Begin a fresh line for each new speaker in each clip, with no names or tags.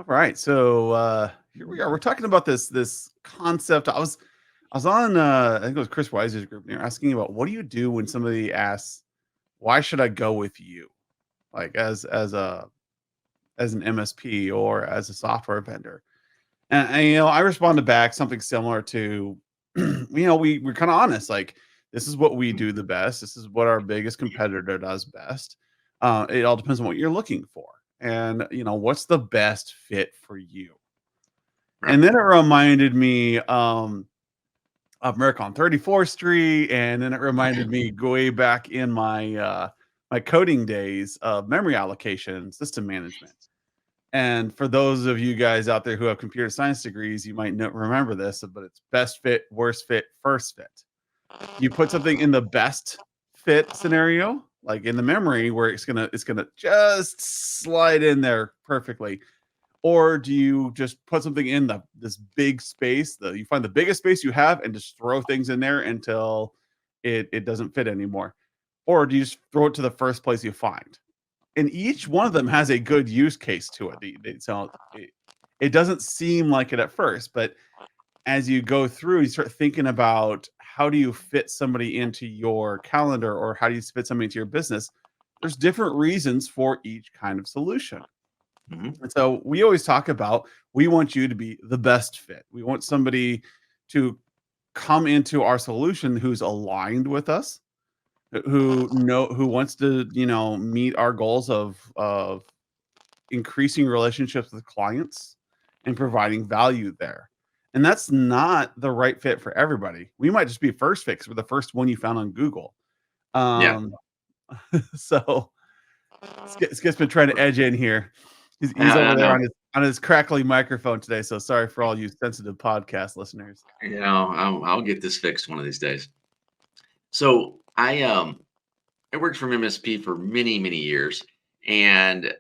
Right. So here we are. We're talking about this concept. I was on I think it was Chris Weiser's group. And they're asking about what do you do when somebody asks, why should I go with you? Like as an MSP or as a software vendor. And I responded back something similar to we're kind of honest, like this is what we do the best. This is what our biggest competitor does best. It all depends on what you're looking for. And what's the best fit for you?
Right.
And then it reminded me of America on 34th Street, and then it reminded me way back in my coding days of memory allocation, system management. And for those of you guys out there who have computer science degrees, you might not remember this, but it's best fit, worst fit, first fit. You put something in the best fit scenario, like in the memory, where it's gonna just slide in there perfectly. Or do you just put something in this big space? You find the biggest space you have and just throw things in there until it doesn't fit anymore. Or do you just throw it to the first place you find? And each one of them has a good use case to it. So it doesn't seem like it at first, but as you go through, you start thinking about how do you fit somebody into your calendar or how do you fit somebody into your business. There's different reasons for each kind of solution.
Hmm.
And so we always talk about we want you to be the best fit. We want somebody to come into our solution who's aligned with us, who wants to, meet our goals of increasing relationships with clients and providing value there. And that's not the right fit for everybody. We might just be first fit 'cause we're the first one you found on Google.
Yeah.
Um, so Skip's been trying to edge in here. He's over
I
there
know.
on his crackly microphone today. So sorry for all you sensitive podcast listeners.
I'll get this fixed one of these days. So I worked for MSP for many, many years. And,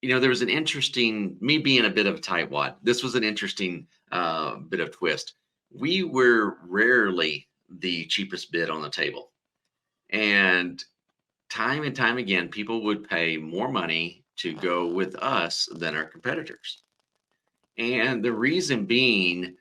there was an interesting, me being a bit of a tightwad, this was an interesting bit of twist. We were rarely the cheapest bid on the table. And time again, people would pay more money to go with us than our competitors. And the reason being,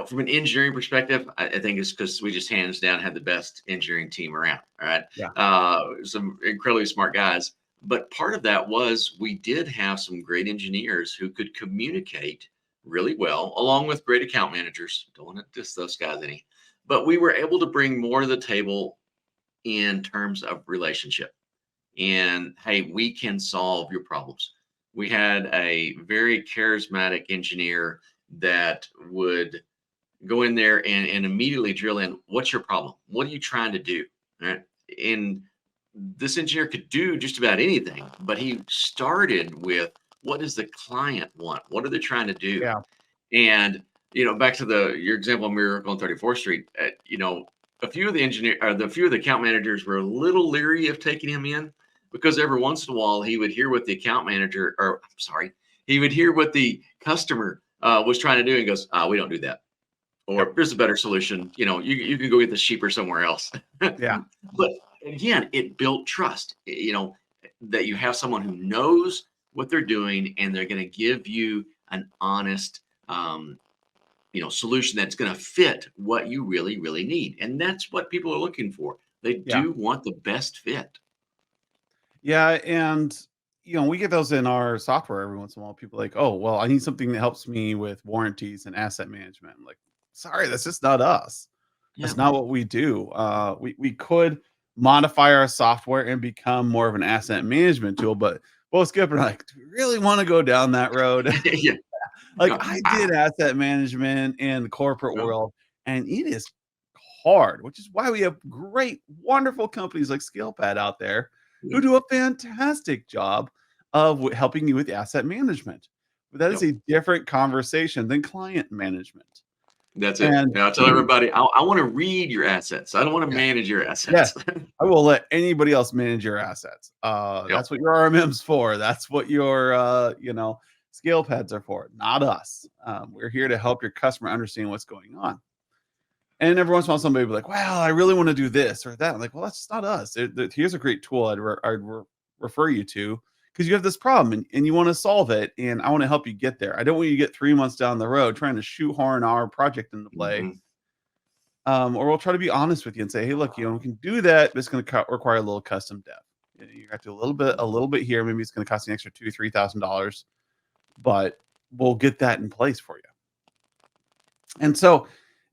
from an engineering perspective, I think it's because we just hands down had the best engineering team around. All right.
Yeah.
Some incredibly smart guys. But part of that was we did have some great engineers who could communicate really well, along with great account managers. Don't want to diss those guys any. But we were able to bring more to the table in terms of relationship. And hey, we can solve your problems. We had a very charismatic engineer that would go in there and immediately drill in, what's your problem? What are you trying to do? All right. And this engineer could do just about anything, but he started with, what does the client want? What are they trying to do?
Yeah.
And back to your example of Miracle on 34th Street, a few of the few of the account managers were a little leery of taking him in because every once in a while he would hear what the account manager, or I'm sorry, he would hear what the customer was trying to do and goes, we don't do that. Or
Yep.
there's a better solution. You can go get the sheep or somewhere else.
Yeah.
But again, it built trust, that you have someone who knows what they're doing and they're going to give you an honest, solution that's going to fit what you really, really need. And that's what people are looking for. They
Yeah.
do want the best fit.
Yeah. And we get those in our software every once in a while. People are like, oh, well, I need something that helps me with warranties and asset management. I'm like, sorry, that's just not us.
Yeah.
That's not what we do. We could modify our software and become more of an asset management tool, but both Skip and I like, do we really want to go down that road?
Yeah.
Like
No,
I did asset management in the corporate
well,
world, and it is hard, which is why we have great, wonderful companies like ScalePad out there who
yeah.
do a fantastic job of helping you with asset management. But that is
Yep.
a different conversation than client management.
That's it.
And
And I'll tell everybody, I want to read your assets. I don't want to
yeah,
manage your
yeah,
assets.
I will let anybody else manage your assets.
Yep.
That's what your RMM's for. That's what your scale pads are for, not us. We're here to help your customer understand what's going on. And every once in a while, somebody will be like, "Well, I really want to do this or that." I'm like, "Well, that's just not us. Here's a great tool I'd refer you to. because you have this problem and you want to solve it, and I want to help you get there. I don't want you to get 3 months down the road trying to shoehorn our project into play.
Mhm.
Or we'll try to be honest with you and say, hey, look, we can do that, but it's going to require a little custom dev. You have to do a little bit here. Maybe it's going to cost you an extra $2,000 to $3,000, but we'll get that in place for you. And so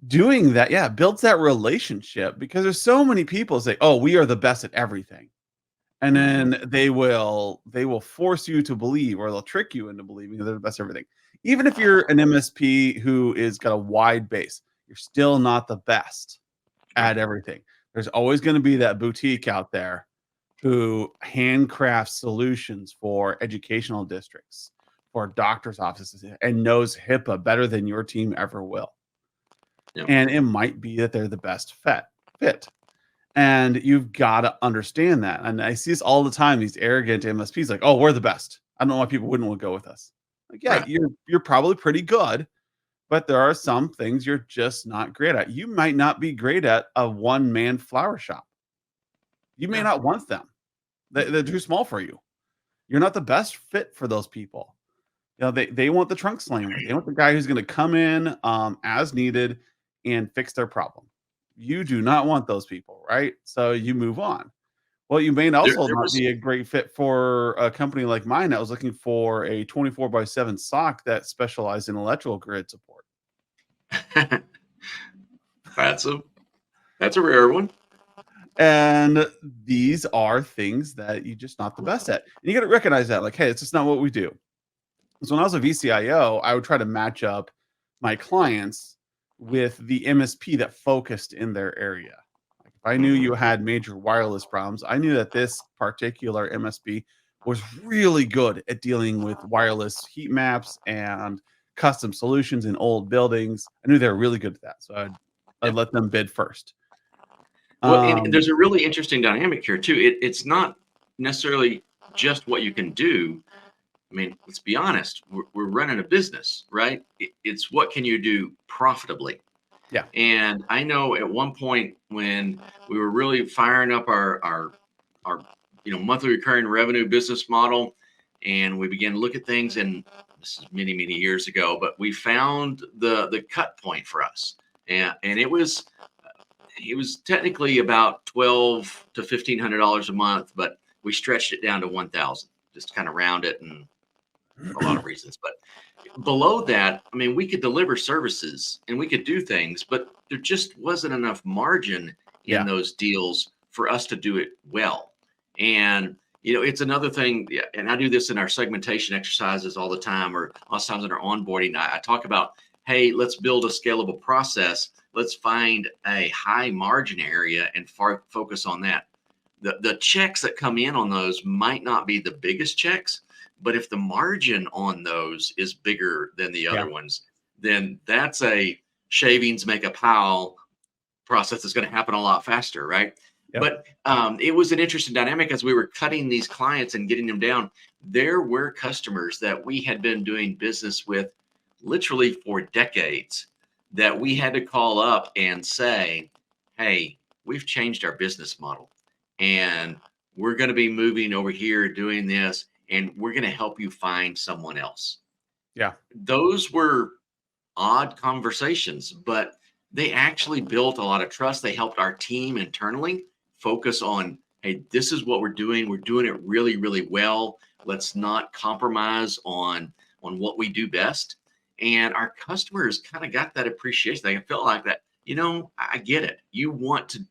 doing that, yeah, builds that relationship, because there's so many people say, oh, we are the best at everything. And
Mhm.
then they will force you to believe, or they'll trick you into believing that they're the best at everything. Even if you're an MSP who is got a wide base, you're still not the best
Right.
at everything. There's always going to be that boutique out there who handcrafts solutions for educational districts, for doctors' offices, and knows HIPAA better than your team ever will.
Yep.
And it might be that they're the best fit. And you've got to understand that. And I see this all the time, these arrogant MSPs like, oh, we're the best. I don't know why people wouldn't want to go with us. Like, yeah,
Right.
you're probably pretty good, but there are some things you're just not great at. You might not be great at a one-man flower shop. You may
Yeah.
not want them. They're too small for you. You're not the best fit for those people. They want the trunk slammer. They want the guy who's going to come in as needed and fix their problem. You do not want those people, right? So you move on. Well, you may also
There
not
was
be a great fit for a company like mine that was looking for a 24/7 SOC that specialized in electrical grid support.
that's a that's a rare one.
And these are things that you're just not the best at. And you got to recognize that, like, hey, it's just not what we do. So when I was a VCIO, I would try to match up my clients with the MSP that focused in their area. Like, if I knew
Mhm.
you had major wireless problems, I knew that this particular MSP was really good at dealing with wireless heat maps and custom solutions in old buildings. I knew they were really good at that. So I'd
Yep.
let them bid first.
Well, and
Um,
there's a really interesting dynamic here too. It's not necessarily just what you can do. I mean, let's be honest. We're running a business, right? It's what can you do profitably.
yeah.
And I know at one point when we were really firing up our monthly recurring revenue business model, and we began to look at things, and this is many years ago, but we found the cut point for us, and it was technically about 12 to $1,500 a month, but we stretched it down to 1,000, just to kind of round it, and for a lot of reasons. But below that, I mean, we could deliver services and we could do things, but there just wasn't enough margin in
Yeah.
those deals for us to do it well. And it's another thing, yeah, and I do this in our segmentation exercises all the time, or lots of times in our onboarding. I talk about, hey, let's build a scalable process. Let's find a high margin area and focus on that. The checks that come in on those might not be the biggest checks, but if the margin on those is bigger than the
Yeah.
other ones, then that's a shavings make a pile process that's going to happen a lot faster, right?
Yep.
But it was an interesting dynamic as we were cutting these clients and getting them down. There were customers that we had been doing business with literally for decades that we had to call up and say, hey, we've changed our business model and we're going to be moving over here doing this, and we're going to help you find someone else.
Yeah.
Those were odd conversations, but they actually built a lot of trust. They helped our team internally focus on, hey, this is what we're doing. We're doing it really well. Let's not compromise on what we do best. And our customers kind of got that appreciation. They felt like that, I get it. You want to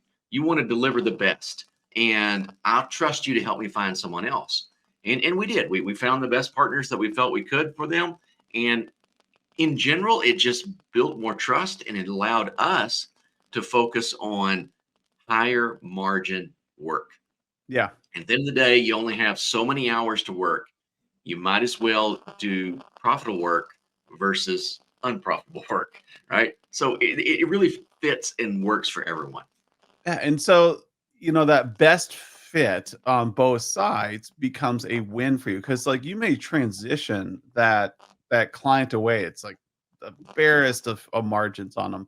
deliver the best. And I'll trust you to help me find someone else. And we did. We found the best partners that we felt we could for them. And in general, it just built more trust and it allowed us to focus on higher margin work.
Yeah.
And at the end of the day, you only have so many hours to work. You might as well do profitable work versus unprofitable work, right? So it really fits and works for everyone.
Yeah, and so, that best fit on both sides becomes a win for you, because like you may transition that client away. It's like the barest of margins on them.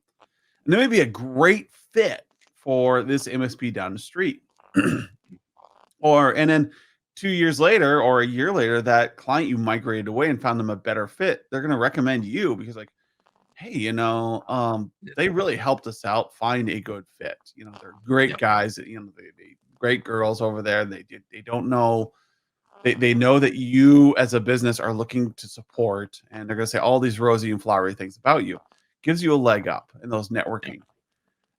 And there may be a great fit for this MSP down the street. And then 2 years later or a year later, that client you migrated away and found them a better fit, they're going to recommend you because like, hey,
Yeah.
they really helped us out find a good fit. They're great
Yep.
guys. They great girls over there. They don't know. They know that you as a business are looking to support, and they're going to say all these rosy and flowery things about you. Gives you a leg up in those
Yep.
networking.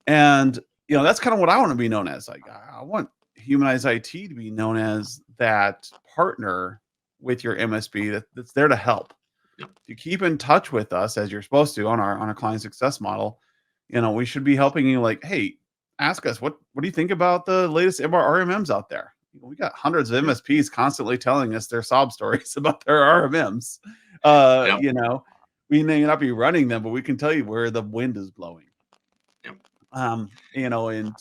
And that's kind of what I want to be known as. Like I want Humanize IT to be known as that partner with your MSP that's there to help.
Yep.
To keep in touch with us as you're supposed to on our client success model, we should be helping you. Like, hey, ask us what do you think about the latest RMMs out there? We got hundreds of
Yep.
MSPs constantly telling us their sob stories about their RMMs.
Yep.
We may not be running them, but we can tell you where the wind is blowing.
Yep.
And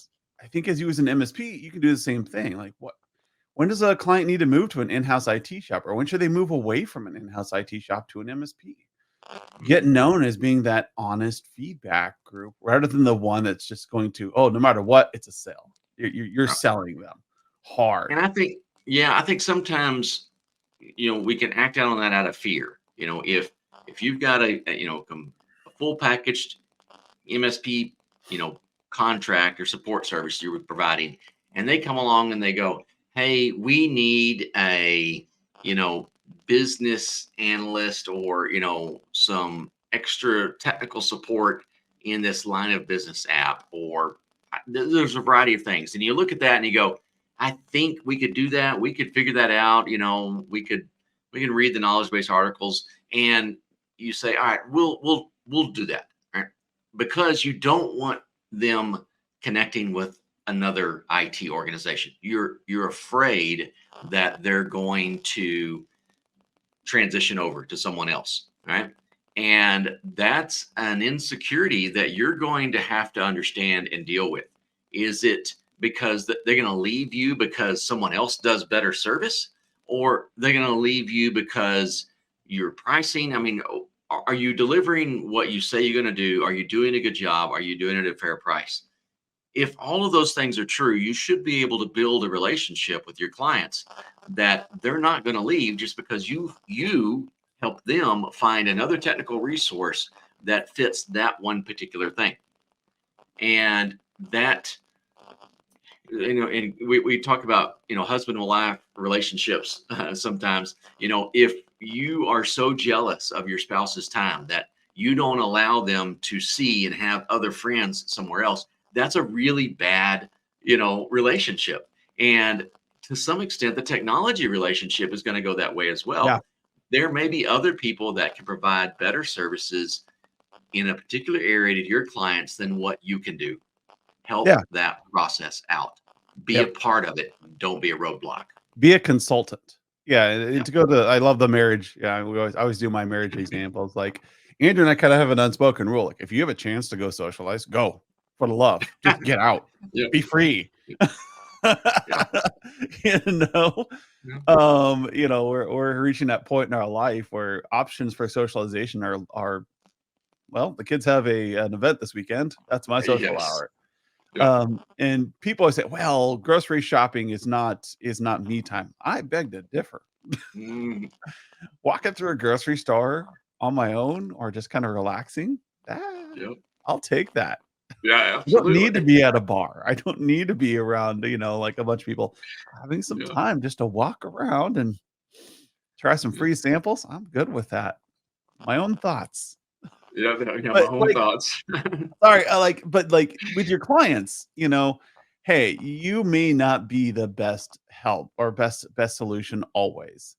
I think as you as an MSP, you can do the same thing. Like when does a client need to move to an in-house IT shop, or when should they move away from an in-house IT shop to an MSP? Get
Mhm.
known as being that honest feedback group rather than the one that's just going to, oh, no matter what, it's a sale. You're
Right.
selling them hard.
And I think, yeah, I think sometimes, we can act out on that out of fear. If you've got a full packaged MSP, you know, contract or support service you're providing, and they come along and they go, "Hey, we need a, you know, business analyst or some extra technical support in this line of business app," or there's a variety of things, and you look at that and you go, "I think we could do that. We could figure that out. We can read the knowledge base articles," and you say, "All right, we'll do that." Right? Because you don't want them connecting with another IT organization. You're afraid that they're going to transition over to someone else, right? And that's an insecurity that you're going to have to understand and deal with. Is it because they're going to leave you because someone else does better service, or they're going to leave you because your pricing? I mean, are you delivering what you say you're going to do? Are you doing a good job? Are you doing it at a fair price? If all of those things are true, you should be able to build a relationship with your clients that they're not going to leave just because you help them find another technical resource that fits that one particular thing. And that and we talk about husband and wife relationships sometimes. If you are so jealous of your spouse's time that you don't allow them to see and have other friends somewhere else, that's a really bad relationship. And to some extent the technology relationship is going to go that way as
Yeah.
well. There may be other people that can provide better services in a particular area to your clients than what you can do. Help
Yeah.
that process out. Be a
Yep.
part of it. Don't be a roadblock.
Be a consultant. Yeah. And
Yeah.
to go to, I love the marriage. Yeah. I always do my marriage examples. Like Andrew and I kind of have an unspoken rule. Like if you have a chance to go socialize, go for the love. Just get out.
Yeah.
Be free.
Yeah.
you know,
Yeah.
we're reaching that point in our life where options for socialization are well, the kids have an event this weekend. That's my social
Yes.
hour.
Yeah.
And people always say, well, grocery shopping is not me time. I beg to differ.
Mhm.
Walking through a grocery store on my own or just kind of relaxing, ah,
Yep.
I'll take that.
Yeah,
I don't need to
absolutely.
be at a bar. I don't need to be around, like a bunch of people. Having some
Yeah.
time just to walk around and try some
Yeah.
free samples, I'm good with that. My own thoughts.
Yeah. Yeah. My
But
own
like,
thoughts.
sorry, but like with your clients, hey, you may not be the best help or best solution always.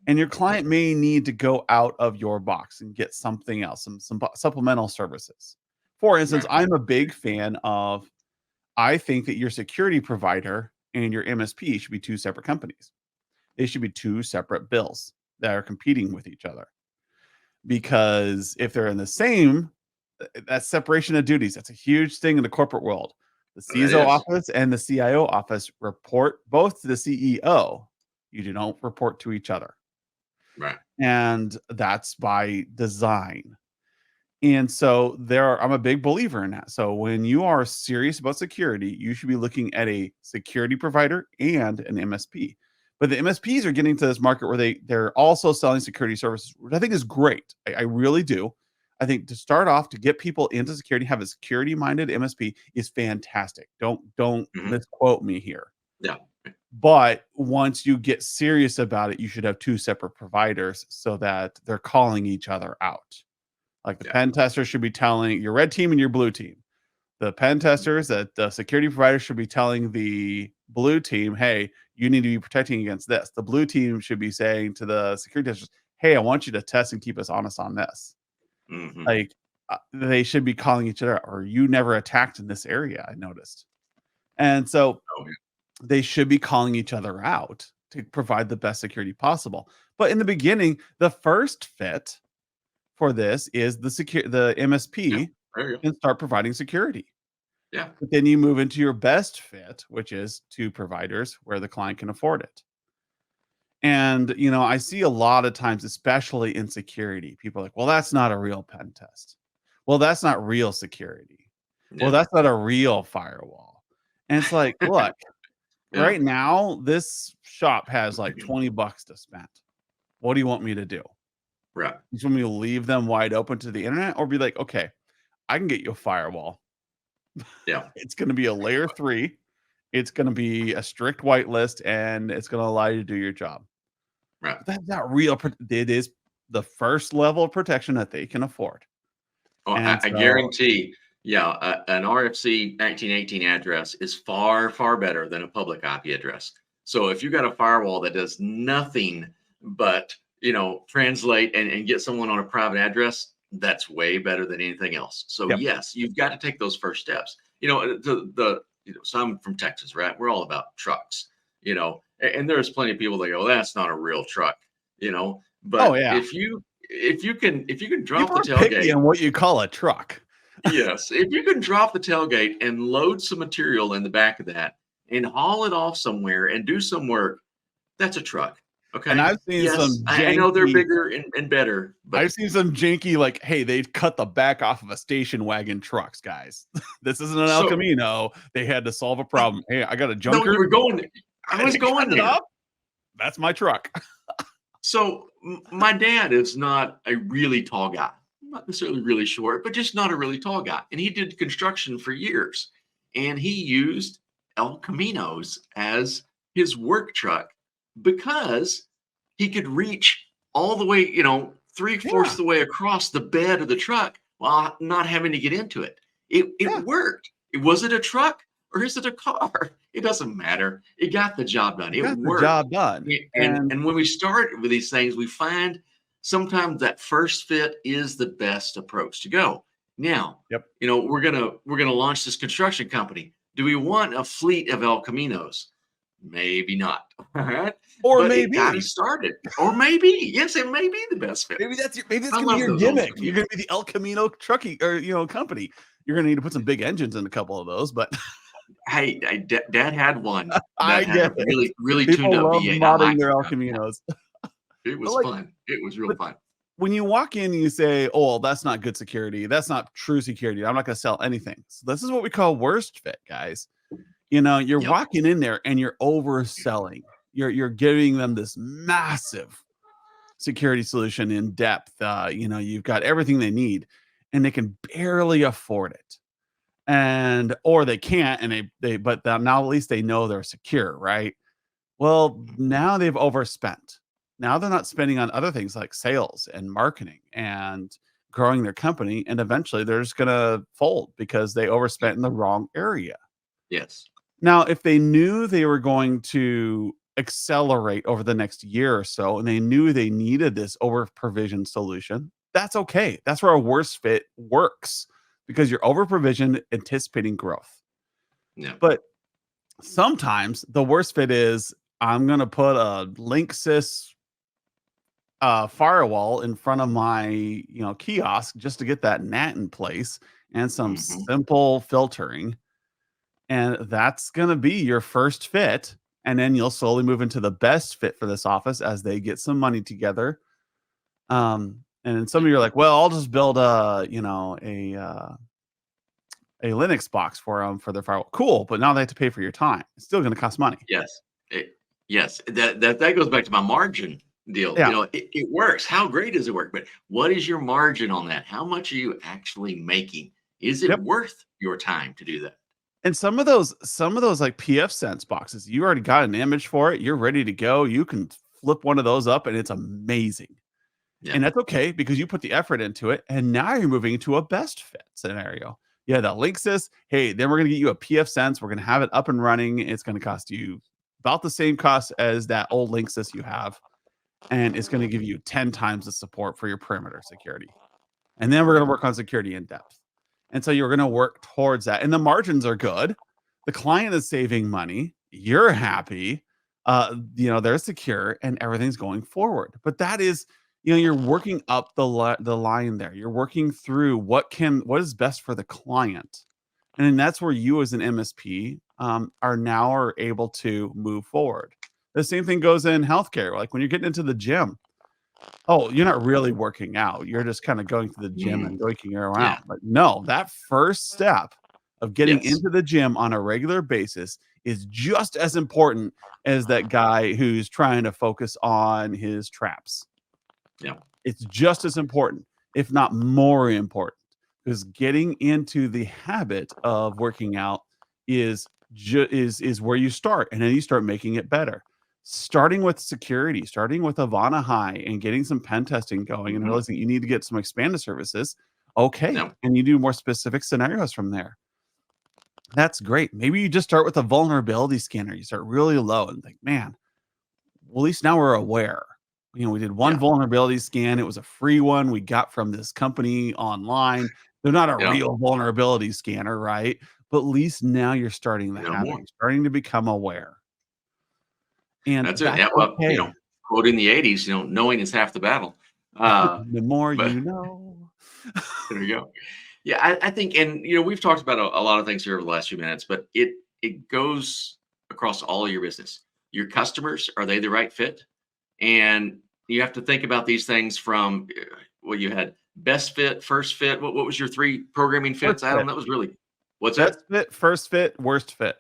And your client may need to go out of your box and get something else, some supplemental services. For instance,
Right.
I'm a big fan of I think that your security provider and your MSP should be two separate companies. They should be two separate bills that are competing with each other. Because if they're in the same, that's separation of duties. That's a huge thing in the corporate world. The
That
CISO
is.
office and the CIO office report both to the CEO. You do not report to each other.
Right.
And that's by design. And so I'm a big believer in that. So when you are serious about security, you should be looking at a security provider and an MSP But the MSPs are getting to this market where they're also selling security services, which I think is great. I really do. I think to start off, to get people into security, have a security minded MSP is fantastic. Don't
Mhm.
misquote me here.
Yeah.
But once you get serious about it, you should have two separate providers so that they're calling each other out. Like the
Yeah.
pen tester should be telling your red team and your blue team. The pen testers, that the security provider should be telling the blue team, hey, you need to be protecting against this. The blue team should be saying to the security testers, hey, I want you to test and keep us honest on this.
Mhm.
Like they should be calling each other, or you never attacked in this area, I noticed. And so
Oh, yeah.
they should be calling each other out to provide the best security possible. But in the beginning, the first fit for this is the
Yeah.
MSP
There you go.
can start providing security.
Yeah.
But then you move into your best fit, which is two providers where the client can afford it. And, I see a lot of times, especially in security, people are like, well, that's not a real pen test. Well, that's not real security. Well,
Yeah.
that's not a real firewall. And it's like, look,
Yeah.
right now, this shop has like $20 to spend. What do you want me to do?
Right.
You just want me to leave them wide open to the internet, or be like, okay, I can get you a firewall.
Yeah.
It's going to be a layer 3. It's going to be a strict whitelist, and it's going to allow you to do your job.
Right.
But that's not real. It is the first level of protection that they can afford.
Oh,
And
I
so,
guarantee, yeah, an RFC 1918 address is far, far better than a public IP address. So if you got a firewall that does nothing but, translate and get someone on a private address, that's way better than anything else. So
yep.
yes, you've got to take those first steps. So I'm from Texas, right? We're all about trucks, and there's plenty of people that go, that's not a real truck,
Oh,
but
yeah.
if you can drop
People
the
are picky
tailgate.
on what you call a truck.
Yes, if you can drop the tailgate and load some material in the back of that and haul it off somewhere and do some work, that's a truck.
And
Okay.
I've seen
Yes,
some
I know they're
janky
bigger and better, but
like, hey, they cut the back off of a station wagon trucks, guys. This isn't an El
so
Camino. They had to solve a
oh,
problem. Hey, I got a
no, you
junker.
were going. I
They
was
cut
going
it
there.
off. That's my truck.
So my dad is not a really tall guy, not necessarily really short, but just not a really tall guy. And he did construction for years, and he used El Caminos as his work truck because he could reach all the way, three-fourths
Yeah.
of the way across the bed of the truck while not having to get into it. It
Yeah.
worked. Was it a truck or is it a car? It doesn't matter. It got the job done.
You
It
got the
worked.
job done.
And
And
and when we start with these things, we find sometimes that first fit is the best approach to go. Now,
yep.
we're gonna launch this construction company. Do we want a fleet of El Caminos? Maybe not. All right.
Or
But it got
maybe.
us started. Or maybe, yes, it may be the best fit.
Maybe that's
I
gonna be
love
your
those old
gimmick. You're gonna
Caminos.
be the El Camino trucking or company. You're gonna need to put some big engines in a couple of those, but
Hey, Dad had one that
I
had
get
a
it.
really, really tuned
People
up
love
V8. I
modding
liked
their
it.
El
Man. Yeah,
Caminos.
it
But
was
like,
fun. It was real
but
fun.
when you walk in and you say, "Oh, well, that's not good security. That's not true security. I'm not going to sell anything." So this is what we call worst fit, guys. You're
Yep.
walking in there and you're overselling. You're giving them this massive security solution in depth. You've got everything they need, and they can barely afford it, and or they can't, and now at least they know they're secure, right? Well, now they've overspent. Now they're not spending on other things like sales and marketing and growing their company. And eventually they're just going to fold because they overspent in the wrong area.
Yes.
Now, if they knew they were going to accelerate over the next year or so, and they knew they needed this over provision solution, that's okay. That's where a worst fit works because you're over provisioned, anticipating growth.
Yeah.
But sometimes the worst fit is I'm going to put a Linksys firewall in front of my kiosk just to get that NAT in place and some
Hmm.
simple filtering, and that's going to be your first fit, and then you'll slowly move into the best fit for this office as they get some money together. And then some of you are like, well, I'll just build a Linux box for them for their firewall. Cool, but now they have to pay for your time. It's still going to cost money.
Yes. Yes, that goes back to my margin deal.
Yeah.
It works. How great does it work? But what is your margin on that? How much are you actually making? Is it
Yep.
worth your time to do that?
And some of those like PF Sense boxes, you already got an image for it. You're ready to go. You can flip one of those up and it's amazing.
Yeah.
And that's okay because you put the effort into it. And now you're moving into a best fit scenario. Yeah, that Linksys. Hey, then we're gonna get you a PF Sense. We're gonna have it up and running. It's gonna cost you about the same cost as that old Linksys you have. And it's gonna give you 10 times the support for your perimeter security. And then we're going to work on security in depth. And so you're going to work towards that. And the margins are good. The client is saving money. You're happy. They're secure and everything's going forward. But that is, you're working up the line there. You're working through what is best for the client. And then that's where you as an MSP are able to move forward. The same thing goes in healthcare. Like when you're getting into the gym, oh, you're not really working out. You're just kinda going to the gym and
Mm,
joking around.
yeah.
But no, that first step of getting
Yes.
into the gym on a regular basis is just as important as that guy who's trying to focus on his traps.
Yeah.
It's just as important, if not more important, because getting into the habit of working out is where you start, and then you start making it better. Starting with security, starting with Avana High and getting some pen testing going and
Hmm.
realizing you need to get some expanded services. Okay.
Yeah.
And you do more specific scenarios from there. That's great. Maybe you just start with a vulnerability scanner. You start really low and think, man, well, at least now we're aware. We did one
Yeah.
vulnerability scan. It was a free one we got from this company online. They're not a
Yeah.
real vulnerability scanner, right? But at least now you're starting the
You know
habit.
more.
You're starting to become aware. And
That's it.
that's
Yeah. Well,
okay.
quoting the '80s, knowing is half the battle. Uh,
The more
but
you know.
there you go. Yeah, I think, and we've talked about a lot of things here over the last few minutes, but it goes across all of your business. Your customers, are they the right fit? And you have to think about these things from well, you had best fit, first fit. What was your three programming
First
fits, Adam?
fit.
That was really what's that?
Best fit, first fit, worst fit.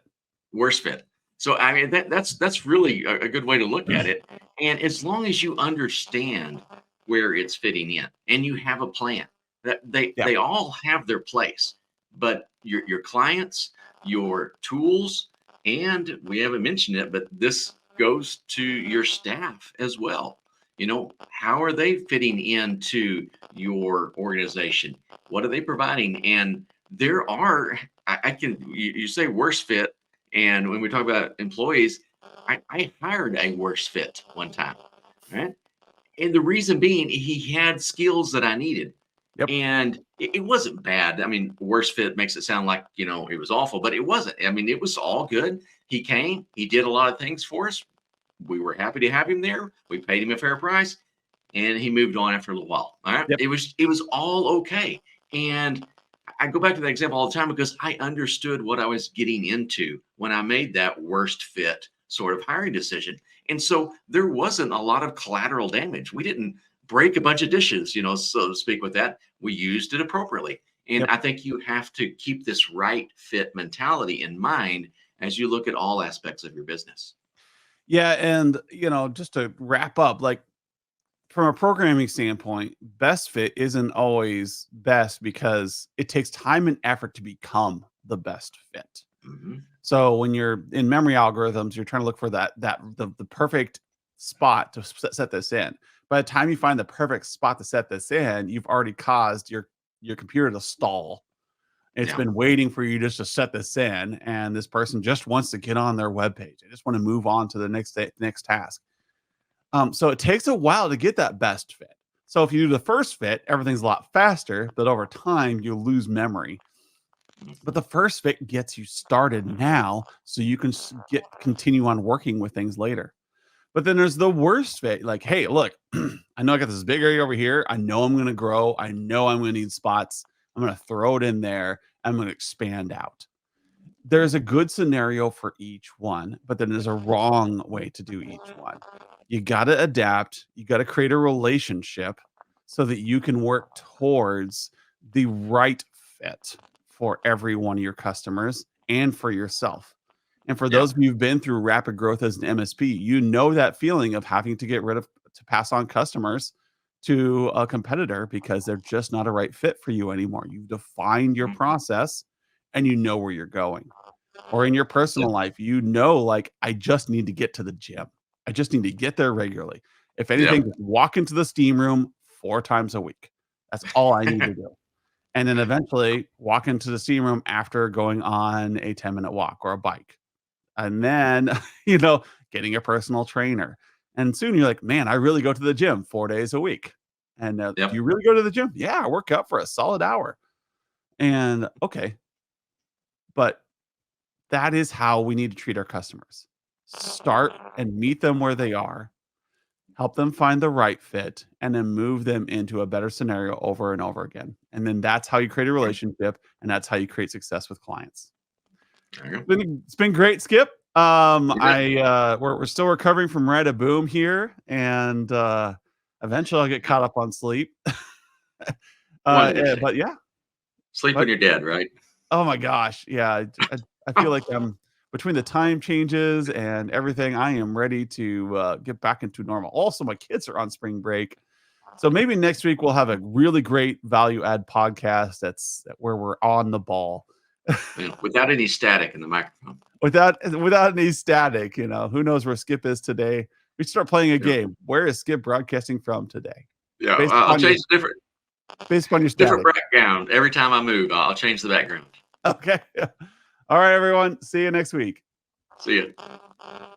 Worst fit. So I mean that's really a good way to look at it. And as long as you understand where it's fitting in and you have a plan, that
Yeah.
they all have their place. But your clients, your tools, and we haven't mentioned it, but this goes to your staff as well. How are they fitting into your organization? What are they providing? And there are I can you say worst fit, and when we talk about employees, I hired a worse fit one time, right? And the reason being, he had skills that I needed.
Yep.
And it wasn't bad. I mean, worse fit makes it sound like, it was awful, but it wasn't. I mean, it was all good. He came, he did a lot of things for us. We were happy to have him there. We paid him a fair price and he moved on after a little while. All right.
Yep.
It was all okay. And I go back to that example all the time because I understood what I was getting into when I made that worst fit sort of hiring decision. And so there wasn't a lot of collateral damage. We didn't break a bunch of dishes, so to speak, with that. We used it appropriately. And
Yep.
I think you have to keep this right fit mentality in mind as you look at all aspects of your business.
Yeah, and just to wrap up, like from a programming standpoint, best fit isn't always best because it takes time and effort to become the best fit.
Hmm.
So when you're in memory algorithms, you're trying to look for the perfect spot to set this in. By the time you find the perfect spot to set this in, you've already caused your computer to stall. It's
Yeah.
been waiting for you just to set this in, and this person just wants to get on their web page. They just want to move on to the next task. So it takes a while to get that best fit. So if you do the first fit, everything's a lot faster, but over time you lose memory. But the first fit gets you started now, so you can continue on working with things later. But then there's the worst fit. Like, hey, look, I know I got this big area over here. I know I'm going to grow. I know I'm going to need spots. I'm going to throw it in there. I'm going to expand out. There's a good scenario for each one, but then there's a wrong way to do each one. You got to adapt. You got to create a relationship so that you can work towards the right fit for every one of your customers and for yourself. And for
Yeah.
those of you who've been through rapid growth as an MSP, you know that feeling of having to get rid of to pass on customers to a competitor because they're just not a right fit for you anymore. You've defined your
Mhm.
process and you know where you're going. Or in your
Yeah.
personal life, you know, like, I just need to get to the gym. I just need to get there regularly. If anything,
Yep.
just walk into the steam room 4 times a week. That's all I need to do. And then eventually walk into the steam room after going on a 10-minute walk or a bike. And then, you know, getting a personal trainer. And soon you're like, man, I really go to the gym 4 days a week. And do
Yep.
you really go to the gym? Yeah, I work out for a solid hour. And okay, but that is how we need to treat our customers. Start and meet them where they are, help them find the right fit, and then move them into a better scenario over and over again. And then that's how you create a relationship, and that's how you create success with clients.
There you go.
It's been great, Skip.
You bet.
We're still recovering from Ride a Boom here, and eventually I'll get caught up on sleep.
One of these days.
But yeah,
Sleep when
but
you're dead, right?
oh my gosh, yeah, I feel like I'm between the time changes and everything, I am ready to get back into normal. Also, my kids are on spring break, so maybe next week we'll have a really great value add podcast where we're on the ball.
Without any static in the microphone.
Without any static, you know, who knows where Skip is today? We start playing a
Yeah.
game. Where is Skip broadcasting from today?
Yeah.
Based
I'll
upon your
change different
static.
background every time I move. I'll change the background.
Okay. All right, everyone. See you next week.
See ya.